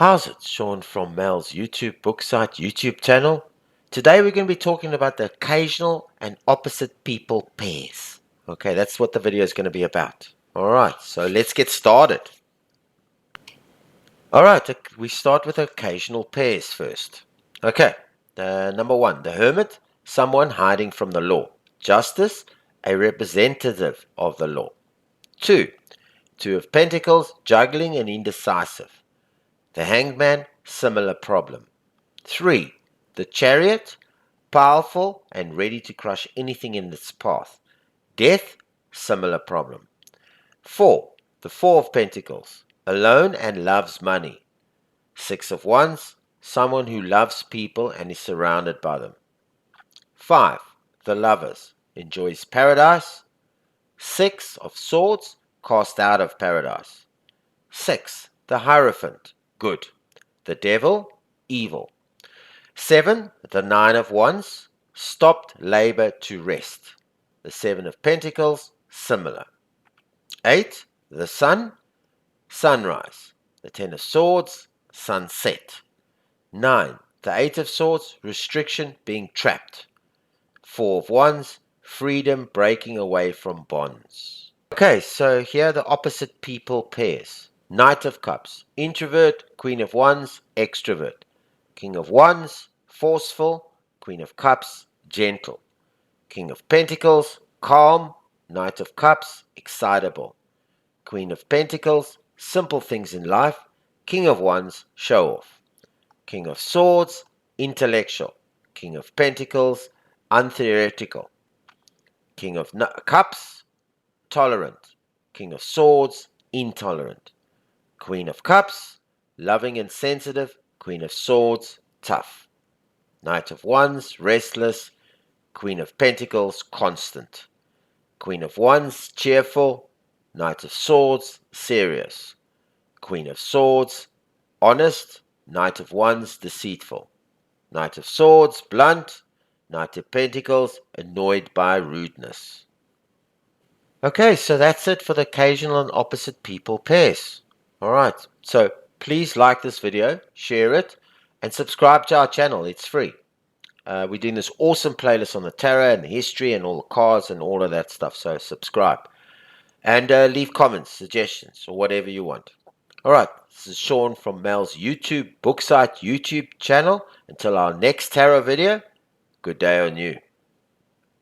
How's it? Sean from Mel's YouTube book site, YouTube channel. Today we're going to be talking about the occasional and opposite people pairs. Okay, that's what the video is going to be about. Alright, so let's get started. Alright, we start with occasional pairs first. Okay, number one, the hermit, someone hiding from the law. Justice, a representative of the law. Two of Pentacles, juggling and indecisive. The hangman, similar problem. 3. The chariot, powerful and ready to crush anything in its path. Death, similar problem. 4. The Four of Pentacles, alone and loves money. 6 of Wands, someone who loves people and is surrounded by them. 5. The Lovers, enjoys paradise. 6 of Swords, cast out of paradise. 6. The Hierophant, good. The Devil, evil. 7. The Nine of Wands, stopped labor to rest. The Seven of Pentacles, similar. 8. The Sun, sunrise. The Ten of Swords, sunset. 9. The Eight of Swords, restriction, being trapped. 4 of Wands, freedom, breaking away from bonds. Okay, so here are the opposite people pairs. Knight of Cups, introvert. Queen of Wands, extrovert. King of Wands, forceful. Queen of Cups, gentle. King of Pentacles, calm. Knight of Cups, excitable. Queen of Pentacles, simple things in life. King of Wands, show off. King of Swords, intellectual. King of Pentacles, untheoretical. King of Cups, tolerant. King of Swords, intolerant. Queen of Cups, loving and sensitive. Queen of Swords, tough. Knight of Wands, restless. Queen of Pentacles, constant. Queen of Wands, cheerful. Knight of Swords, serious. Queen of Swords, honest. Knight of Wands, deceitful. Knight of Swords, blunt. Knight of Pentacles, annoyed by rudeness. Okay, so that's it for the occasional and opposite people pairs. Alright, so please like this video, share it, and subscribe to our channel. It's free. We're doing this awesome playlist on the tarot and the history and all the cards and all of that stuff, so subscribe. And leave comments, suggestions, or whatever you want. Alright, this is Sean from Mel's YouTube book site, YouTube channel. Until our next tarot video, good day on you.